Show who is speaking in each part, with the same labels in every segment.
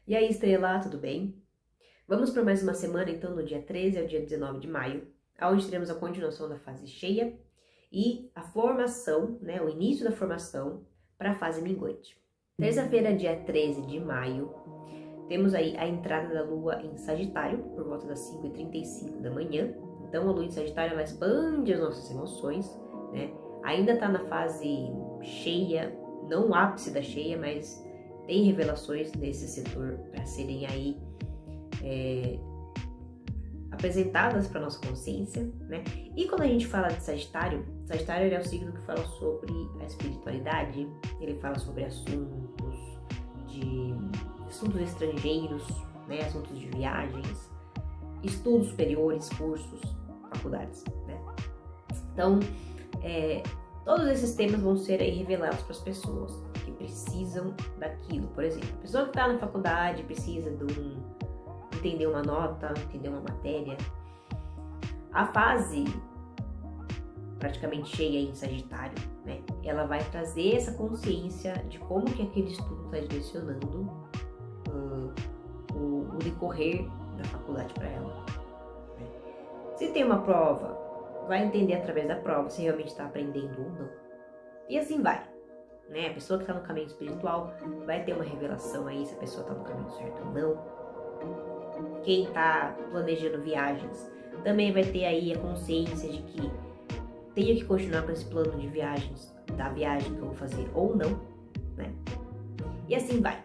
Speaker 1: E aí, estrela, tudo bem? Vamos para mais uma semana, então, no dia 13 ao dia 19 de maio, onde teremos a continuação da fase cheia e a formação, né, o início da formação para a fase minguante. Terça-feira, dia 13 de maio, temos aí a entrada da Lua em Sagitário, por volta das 5h35 da manhã. Então, a Lua em Sagitário, ela expande as nossas emoções, né? Ainda está na fase cheia, não o ápice da cheia, mas tem revelações nesse setor para serem aí apresentadas para nossa consciência, né? E quando a gente fala de Sagitário, Sagitário é o signo que fala sobre a espiritualidade, ele fala sobre assuntos estrangeiros, né? Assuntos de viagens, estudos superiores, cursos, faculdades, né? Então, todos esses temas vão ser aí revelados para as pessoas que precisam daquilo. Por exemplo, a pessoa que está na faculdade precisa entender uma nota, entender uma matéria. A fase praticamente cheia em Sagitário, né? Ela vai trazer essa consciência de como que aquele estudo está direcionando o decorrer da faculdade para ela. Né? Se tem uma prova, vai entender através da prova se realmente está aprendendo ou não. E assim vai. Né? A pessoa que está no caminho espiritual vai ter uma revelação aí se a pessoa está no caminho certo ou não. Quem está planejando viagens também vai ter aí a consciência de que tenho que continuar com esse plano de viagens, da viagem que eu vou fazer ou não, né? E assim vai.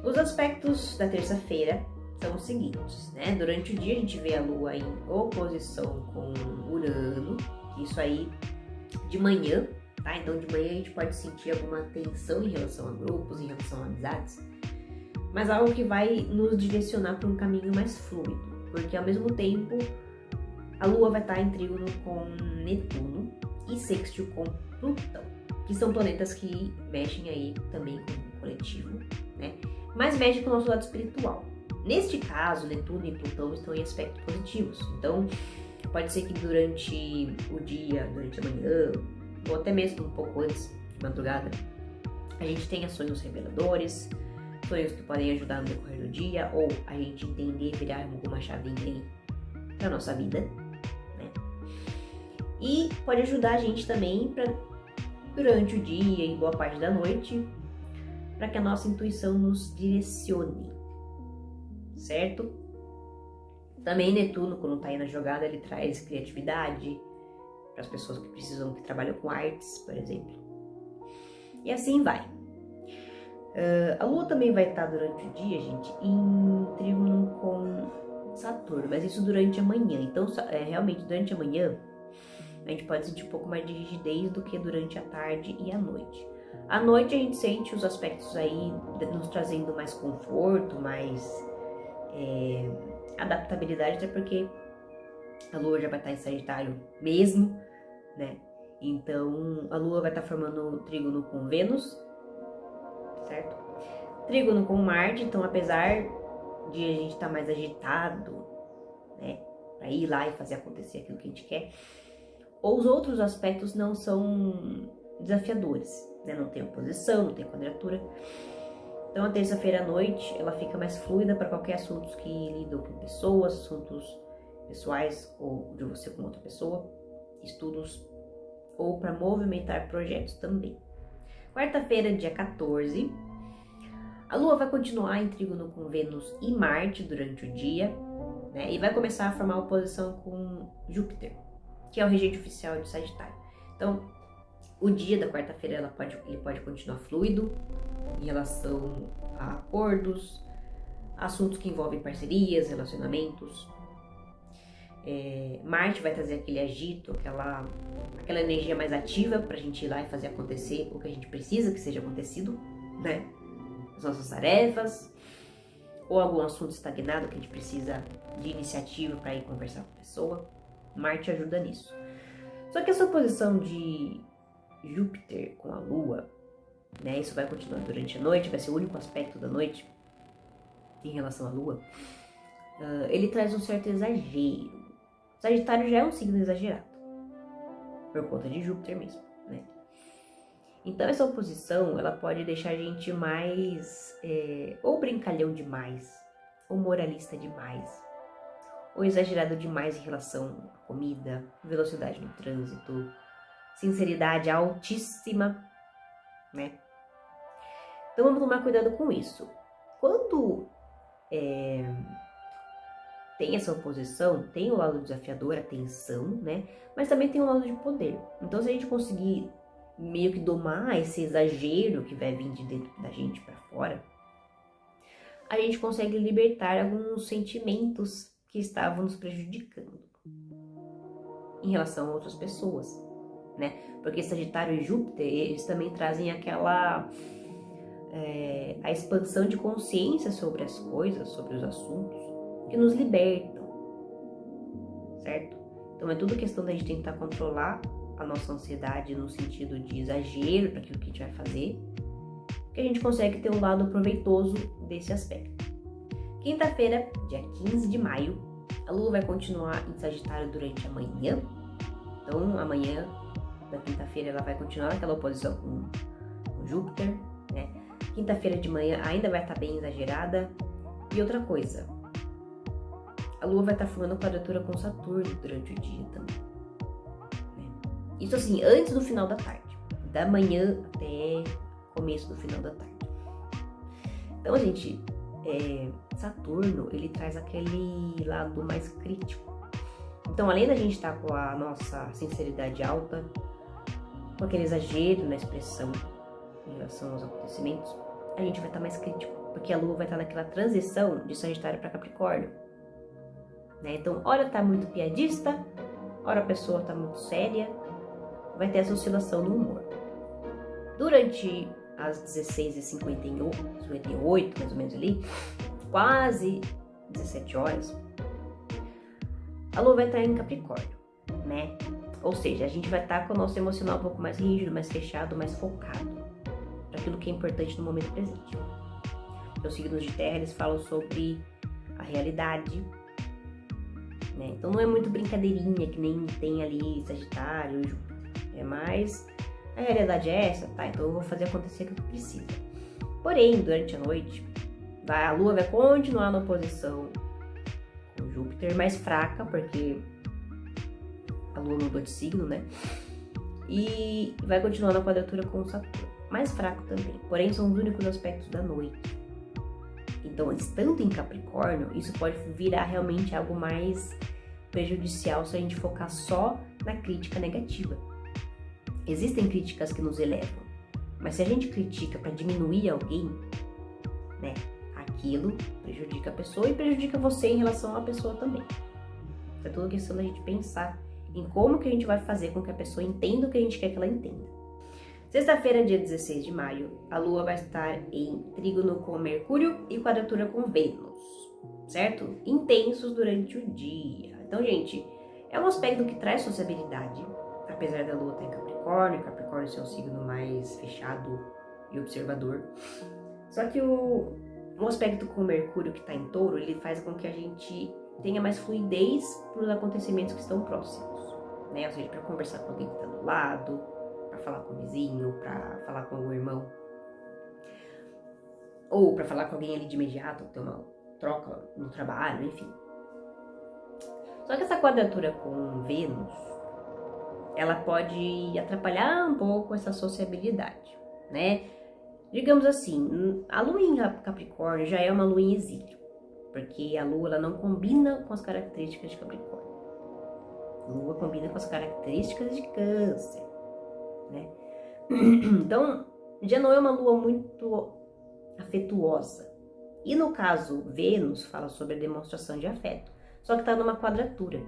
Speaker 1: Os aspectos da terça-feira são os seguintes, né? Durante o dia a gente vê a Lua em oposição com Urano, isso aí de manhã, tá? Então de manhã a gente pode sentir alguma tensão em relação a grupos, em relação a amizades, mas algo que vai nos direcionar para um caminho mais fluido, porque ao mesmo tempo a Lua vai estar em trígono com Netuno e sextil com Plutão, que são planetas que mexem aí também com o coletivo, né? Mas mexem com o nosso lado espiritual. Neste caso, Netuno e Plutão estão em aspectos positivos, então pode ser que durante o dia, durante a manhã, ou até mesmo um pouco antes de madrugada, a gente tenha sonhos reveladores, sonhos que podem ajudar no decorrer do dia, ou a gente entender, virar alguma chavinha aí pra nossa vida, né? E pode ajudar a gente também durante o dia e boa parte da noite, para que a nossa intuição nos direcione, certo? Também Netuno, quando tá aí na jogada, ele traz criatividade para as pessoas que trabalham com artes, por exemplo. E assim vai. A Lua também vai estar durante o dia, gente, em trígono com Saturno, mas isso durante a manhã. Então, realmente, durante a manhã, a gente pode sentir um pouco mais de rigidez do que durante a tarde e a noite. À noite, a gente sente os aspectos aí nos trazendo mais conforto, mais adaptabilidade, até porque a Lua já vai estar em Sagitário mesmo, né? Então, a Lua vai estar formando trígono com Vênus, certo? Trígono com Marte, então apesar de a gente estar mais agitado, né, para ir lá e fazer acontecer aquilo que a gente quer, os outros aspectos não são desafiadores, né? Não tem oposição, não tem quadratura. Então a terça-feira à noite ela fica mais fluida para qualquer assunto que lidam com pessoas, assuntos pessoais ou de você com outra pessoa, estudos ou para movimentar projetos também. Quarta-feira, dia 14, a Lua vai continuar em trígono com Vênus e Marte durante o dia, né? E vai começar a formar oposição com Júpiter, que é o regente oficial de Sagitário. Então, o dia da quarta-feira ele pode continuar fluido em relação a acordos, assuntos que envolvem parcerias, relacionamentos. Marte vai trazer aquele agito, aquela energia mais ativa pra gente ir lá e fazer acontecer o que a gente precisa que seja acontecido, né? As nossas tarefas, ou algum assunto estagnado que a gente precisa de iniciativa para ir conversar com a pessoa. Marte ajuda nisso. Só que essa oposição de Júpiter com a Lua, né? Isso vai continuar durante a noite, vai ser o único aspecto da noite em relação à Lua. Ele traz um certo exagero. Sagitário já é um signo exagerado, por conta de Júpiter mesmo, né? Então essa oposição, ela pode deixar a gente mais, ou brincalhão demais, ou moralista demais, ou exagerado demais em relação à comida, velocidade no trânsito, sinceridade altíssima, né? Então vamos tomar cuidado com isso. Quando tem essa oposição, tem o lado desafiador, a tensão, né? Mas também tem o lado de poder. Então se a gente conseguir meio que domar esse exagero que vai vir de dentro da gente para fora, a gente consegue libertar alguns sentimentos que estavam nos prejudicando em relação a outras pessoas, né? Porque Sagitário e Júpiter, eles também trazem aquela a expansão de consciência sobre as coisas, sobre os assuntos, que nos libertam, certo? Então é tudo questão da gente tentar controlar a nossa ansiedade no sentido de exagero para aquilo que a gente vai fazer, que a gente consegue ter um lado proveitoso desse aspecto. Quinta-feira, dia 15 de maio, a Lua vai continuar em Sagitário durante a manhã. Então, amanhã da quinta-feira ela vai continuar naquela oposição com Júpiter, né? Quinta-feira de manhã ainda vai estar bem exagerada. E outra coisa, a Lua vai estar formando quadratura com Saturno durante o dia também. Isso assim, antes do final da tarde, da manhã até começo do final da tarde. Então, gente, Saturno, ele traz aquele lado mais crítico. Então, além da gente estar com a nossa sinceridade alta, com aquele exagero na expressão em relação aos acontecimentos, a gente vai estar mais crítico, porque a Lua vai estar naquela transição de Sagitário para Capricórnio, né? Então, hora tá muito piadista, hora a pessoa tá muito séria, vai ter essa oscilação no humor. Durante as 16h58, mais ou menos ali, quase 17 horas, a Lua vai estar em Capricórnio, né? Ou seja, a gente vai estar com o nosso emocional um pouco mais rígido, mais fechado, mais focado para aquilo que é importante no momento presente. Os signos de terra, eles falam sobre a realidade, né? Então não é muito brincadeirinha que nem tem ali Sagitário, Júpiter. É mais, a realidade é essa, tá? Então eu vou fazer acontecer o que precisa. Porém, durante a noite, a Lua vai continuar na oposição com Júpiter, mais fraca, porque a Lua mudou de signo, né? E vai continuar na quadratura com o Saturno, mais fraco também. Porém, são os únicos aspectos da noite. Então, estando em Capricórnio, isso pode virar realmente algo mais prejudicial se a gente focar só na crítica negativa. Existem críticas que nos elevam, mas se a gente critica para diminuir alguém, né, aquilo prejudica a pessoa e prejudica você em relação à pessoa também. É tudo questão da gente pensar em como que a gente vai fazer com que a pessoa entenda o que a gente quer que ela entenda. Sexta-feira, dia 16 de maio, a Lua vai estar em trígono com Mercúrio e quadratura com Vênus, certo? Intensos durante o dia. Então, gente, é um aspecto que traz sociabilidade, apesar da Lua estar em Capricórnio ser um signo mais fechado e observador. Só que o aspecto com o Mercúrio que está em Touro, ele faz com que a gente tenha mais fluidez para os acontecimentos que estão próximos, né? Ou seja, para conversar com alguém que está do lado, para falar com o vizinho, para falar com o irmão, ou para falar com alguém ali de imediato, ter uma troca no trabalho, enfim. Só que essa quadratura com Vênus, ela pode atrapalhar um pouco essa sociabilidade, né? Digamos assim, a Lua em Capricórnio já é uma Lua em exílio, porque a Lua ela não combina com as características de Capricórnio. A Lua combina com as características de Câncer, né? Então, já não é uma Lua muito afetuosa. E no caso, Vênus fala sobre a demonstração de afeto, só que está numa quadratura.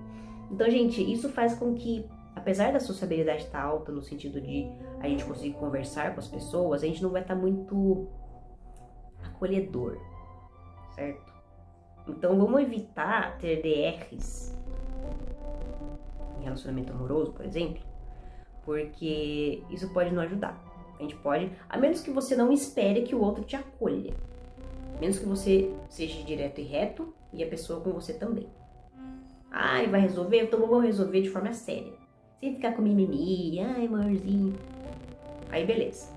Speaker 1: Então, gente, isso faz com que, apesar da sociabilidade estar alta, no sentido de a gente conseguir conversar com as pessoas, a gente não vai estar muito acolhedor, certo? Então, vamos evitar ter DRs em relacionamento amoroso, por exemplo, porque isso pode não ajudar. A gente pode, a menos que você não espere que o outro te acolha, menos que você seja direto e reto e a pessoa com você também. Ai, vai resolver? Então vamos resolver de forma séria, sem ficar com mimimi, ai, amorzinho. Aí beleza,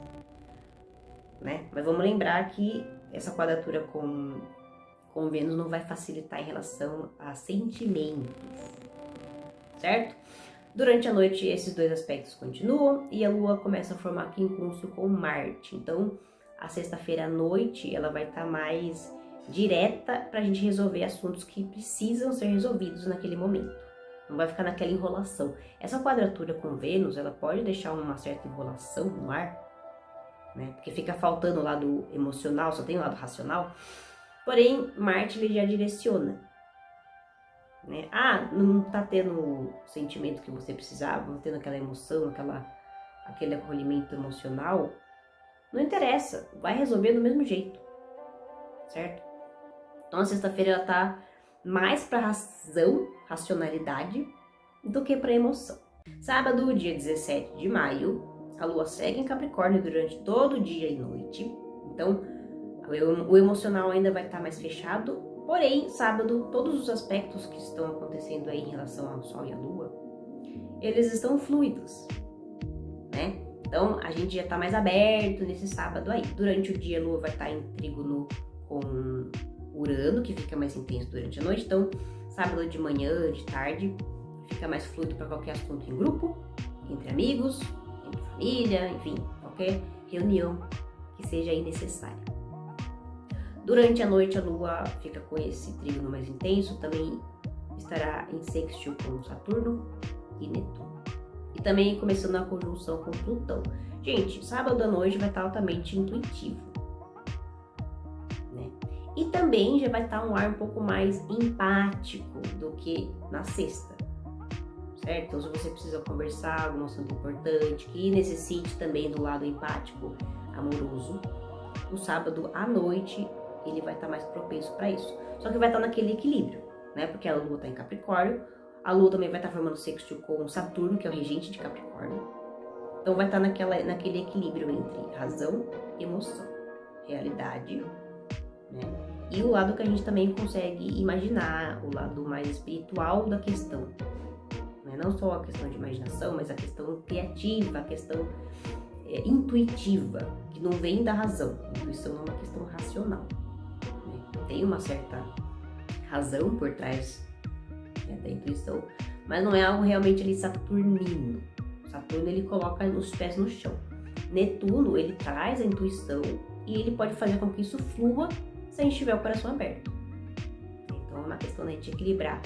Speaker 1: né? Mas vamos lembrar que essa quadratura com Vênus não vai facilitar em relação a sentimentos, certo? Durante a noite, esses dois aspectos continuam e a Lua começa a formar quincúncio com Marte. Então, a sexta-feira à noite, ela vai estar mais direta para a gente resolver assuntos que precisam ser resolvidos naquele momento. Não vai ficar naquela enrolação. Essa quadratura com Vênus, ela pode deixar uma certa enrolação no ar, né? Porque fica faltando o lado emocional, só tem o lado racional. Porém, Marte ele já direciona. Né? Ah, não tá tendo o sentimento que você precisava, não tendo aquela emoção, aquele acolhimento emocional, não interessa, vai resolver do mesmo jeito, certo? Então a sexta-feira ela tá mais para razão, racionalidade, do que para emoção. Sábado, dia 17 de maio, a Lua segue em Capricórnio durante todo o dia e noite, então o emocional ainda vai estar mais fechado. Porém, sábado, todos os aspectos que estão acontecendo aí em relação ao Sol e à Lua, eles estão fluidos, né? Então, a gente já tá mais aberto nesse sábado aí. Durante o dia, a Lua vai estar em trígono com Urano, que fica mais intenso durante a noite. Então, sábado de manhã, de tarde, fica mais fluido para qualquer assunto em grupo, entre amigos, entre família, enfim, qualquer reunião que seja aí necessária. Durante a noite, a Lua fica com esse trígono mais intenso, também estará em sextil com Saturno e Netuno. E também começando a conjunção com Plutão. Gente, sábado à noite vai estar altamente intuitivo, né? E também já vai estar um ar um pouco mais empático do que na sexta, certo? Então, se você precisa conversar algum assunto importante, que necessite também do lado empático, amoroso, no sábado à noite ele vai estar mais propenso para isso. Só que vai estar naquele equilíbrio, né? Porque a Lua está em Capricórnio, a Lua também vai estar formando sextil com Saturno, que é o regente de Capricórnio. Então vai estar naquele equilíbrio entre razão e emoção, realidade, né? E o lado que a gente também consegue imaginar, o lado mais espiritual da questão, né? Não só a questão de imaginação, mas a questão criativa, a questão intuitiva, que não vem da razão. A intuição é uma questão racional. Tem uma certa razão por trás, né, da intuição, mas não é algo realmente ali saturnino. Saturno ele coloca os pés no chão. Netuno ele traz a intuição e ele pode fazer com que isso flua se a gente tiver o coração aberto. Então é uma questão de equilibrar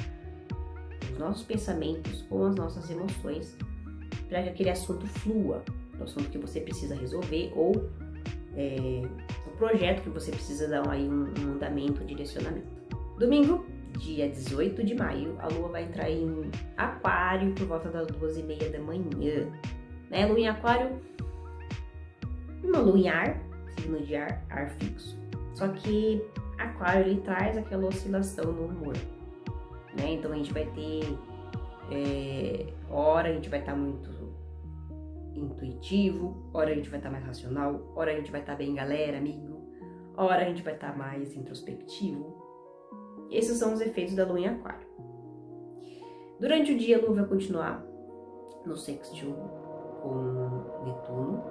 Speaker 1: os nossos pensamentos com as nossas emoções para que aquele assunto flua, o assunto que você precisa resolver ou o projeto que você precisa dar aí um andamento, um direcionamento. Domingo, dia 18 de maio, a Lua vai entrar em Aquário por volta das 2h30 da manhã. Né? Lua em Aquário, uma lua em ar, signo de ar fixo. Só que Aquário ele traz aquela oscilação no humor. Né? Então a gente vai ter hora a gente vai estar muito intuitivo, hora a gente vai estar mais racional, hora a gente vai estar bem galera, amigo, hora a gente vai estar mais introspectivo. Esses são os efeitos da Lua em Aquário. Durante o dia a Lua vai continuar no sextil com Netuno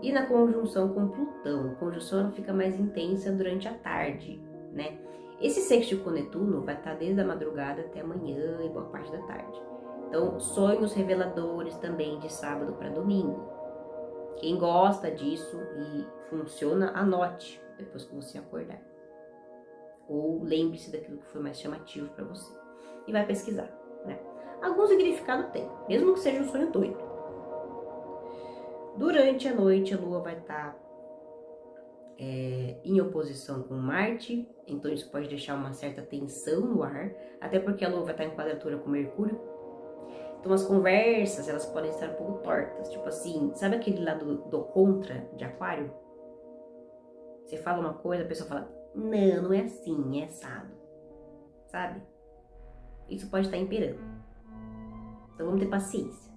Speaker 1: e na conjunção com Plutão. A conjunção ela fica mais intensa durante a tarde, né? Esse sextil com Netuno vai estar desde a madrugada até amanhã e boa parte da tarde. Então, sonhos reveladores também de sábado para domingo. Quem gosta disso e funciona, anote depois que você acordar. Ou lembre-se daquilo que foi mais chamativo para você. E vai pesquisar, né? Algum significado tem, mesmo que seja um sonho doido. Durante a noite, a Lua vai estar em oposição com Marte. Então, isso pode deixar uma certa tensão no ar. Até porque a Lua vai estar em quadratura com Mercúrio. Então as conversas, elas podem estar um pouco tortas, tipo assim, sabe aquele lado do contra de Aquário? Você fala uma coisa, a pessoa fala, não é assim, é assado, sabe? Isso pode estar imperando. Então vamos ter paciência.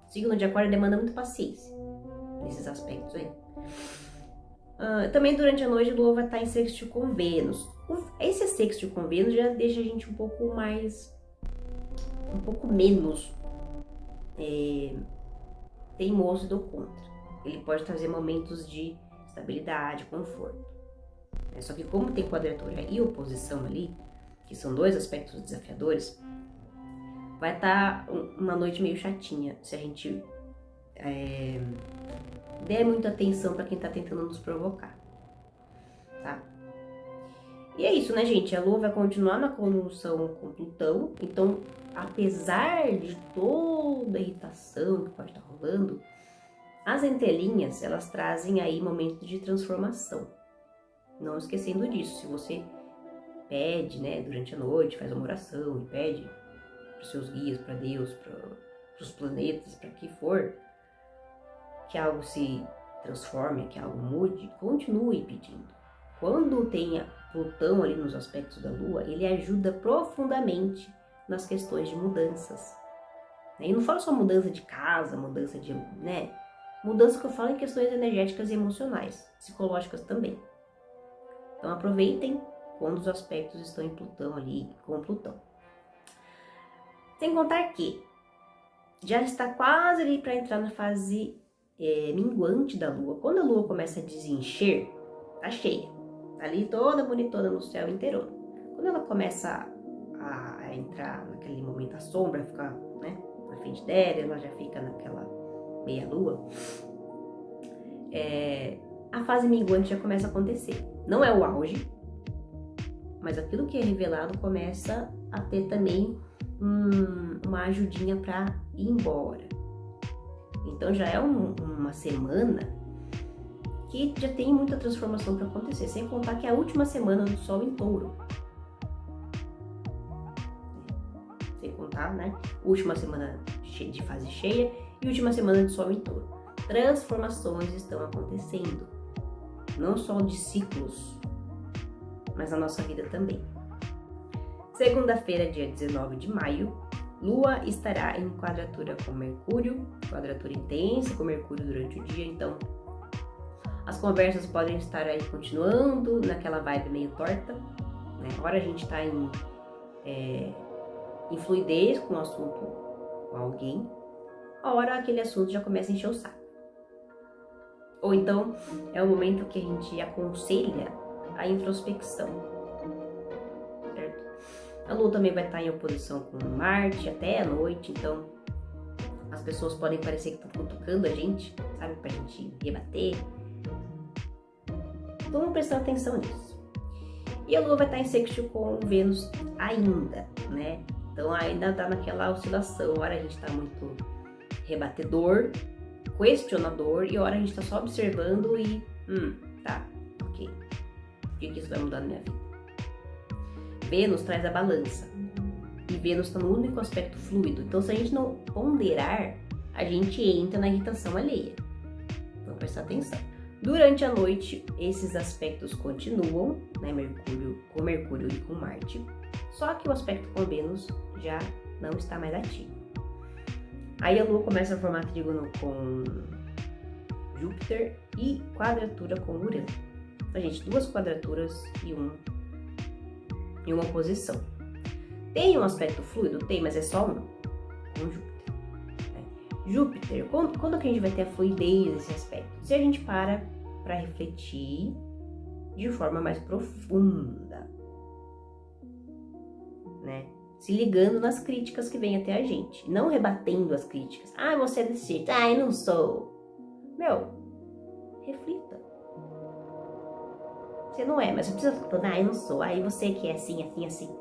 Speaker 1: O signo de Aquário demanda muita paciência nesses aspectos aí. Também durante a noite a Lua vai estar em sextil com Vênus. Esse sextil com Vênus já deixa a gente um pouco menos teimoso e do contra. Ele pode trazer momentos de estabilidade, conforto. Só que como tem quadratura e oposição ali, que são dois aspectos desafiadores, vai estar uma noite meio chatinha se a gente der muita atenção para quem está tentando nos provocar, tá? E é isso, né, gente? A Lua vai continuar na conjunção com Plutão, então, apesar de toda a irritação que pode estar rolando, as entrelinhas, elas trazem aí momentos de transformação. Não esquecendo disso, se você pede, né, durante a noite, faz uma oração e pede para os seus guias, para Deus, para os planetas, para que for, que algo se transforme, que algo mude, continue pedindo. Quando tem Plutão ali nos aspectos da Lua, ele ajuda profundamente nas questões de mudanças. E não falo só mudança de casa, mudança de, né? Mudança que eu falo em questões energéticas e emocionais, psicológicas também. Então aproveitem quando os aspectos estão em Plutão ali, com Plutão. Sem contar que já está quase ali para entrar na fase minguante da Lua. Quando a Lua começa a desencher, tá cheia. Tá ali toda bonitona no céu inteiro. Quando ela começa a entrar naquele momento, a sombra fica, né, na frente dela, ela já fica naquela meia-lua, a fase minguante já começa a acontecer. Não é o auge, mas aquilo que é revelado começa a ter também uma ajudinha para ir embora. Então já é uma semana que já tem muita transformação para acontecer, sem contar que é a última semana do Sol em Touro. Sem contar, né? Última semana de fase cheia e última semana de Sol em Touro. Transformações estão acontecendo, não só de ciclos, mas na nossa vida também. Segunda-feira, dia 19 de maio, Lua estará em quadratura com Mercúrio, quadratura intensa com Mercúrio durante o dia, então as conversas podem estar aí continuando naquela vibe meio torta, né? Agora a gente está em fluidez com o assunto com alguém, a hora aquele assunto já começa a encher o saco. Ou então é o momento que a gente aconselha a introspecção, certo? A Lua também vai estar em oposição com Marte até a noite, então as pessoas podem parecer que estão cutucando a gente, sabe, pra gente rebater. Vamos prestar atenção nisso. E a Lua vai estar em sextil com Vênus ainda, né? Então ainda tá naquela oscilação, hora a gente tá muito rebatedor, questionador, e hora a gente tá só observando e, tá, ok. O que isso vai mudar na minha vida? Vênus traz a balança. E Vênus tá no único aspecto fluido. Então se a gente não ponderar, a gente entra na irritação alheia. Então prestar atenção. Durante a noite, esses aspectos continuam, né, Mercúrio e com Marte, só que o aspecto com Vênus já não está mais ativo. Aí a Lua começa a formar trígono com Júpiter e quadratura com Urano. Então, gente, duas quadraturas e uma oposição. Tem um aspecto fluido? Tem, mas é só um, com Júpiter. Júpiter, quando que a gente vai ter a fluidez desse aspecto? Se a gente para refletir de forma mais profunda, né? Se ligando nas críticas que vêm até a gente, não rebatendo as críticas. Ah, você é desse jeito. Ah, eu não sou. Meu, reflita. Você não é, mas você precisa ficar falando, ah, eu não sou. Aí você que é assim, assim, assim.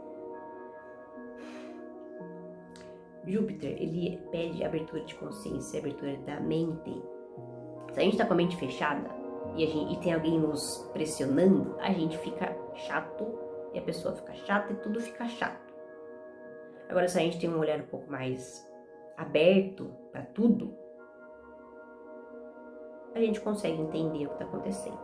Speaker 1: Júpiter, ele pede abertura de consciência, abertura da mente. Se a gente tá com a mente fechada e tem alguém nos pressionando, a gente fica chato e a pessoa fica chata e tudo fica chato. Agora, se a gente tem um olhar um pouco mais aberto para tudo, a gente consegue entender o que está acontecendo.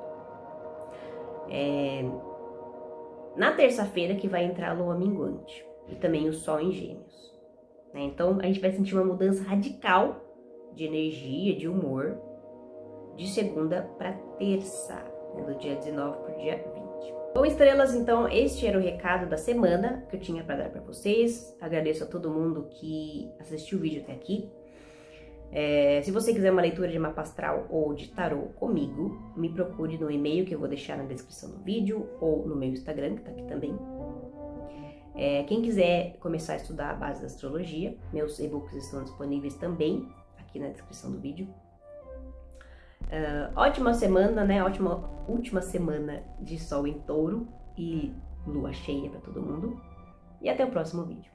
Speaker 1: Na terça-feira que vai entrar a Lua minguante e também o Sol em Gêmeos. Então, a gente vai sentir uma mudança radical de energia, de humor, de segunda para terça, do dia 19 para o dia 20. Bom, estrelas, então, este era o recado da semana que eu tinha para dar para vocês. Agradeço a todo mundo que assistiu o vídeo até aqui. Se você quiser uma leitura de mapa astral ou de tarô comigo, me procure no e-mail que eu vou deixar na descrição do vídeo ou no meu Instagram, que tá aqui também. Quem quiser começar a estudar a base da astrologia, meus e-books estão disponíveis também aqui na descrição do vídeo. Ótima semana, né? Ótima última semana de sol em touro e lua cheia para todo mundo. E até o próximo vídeo.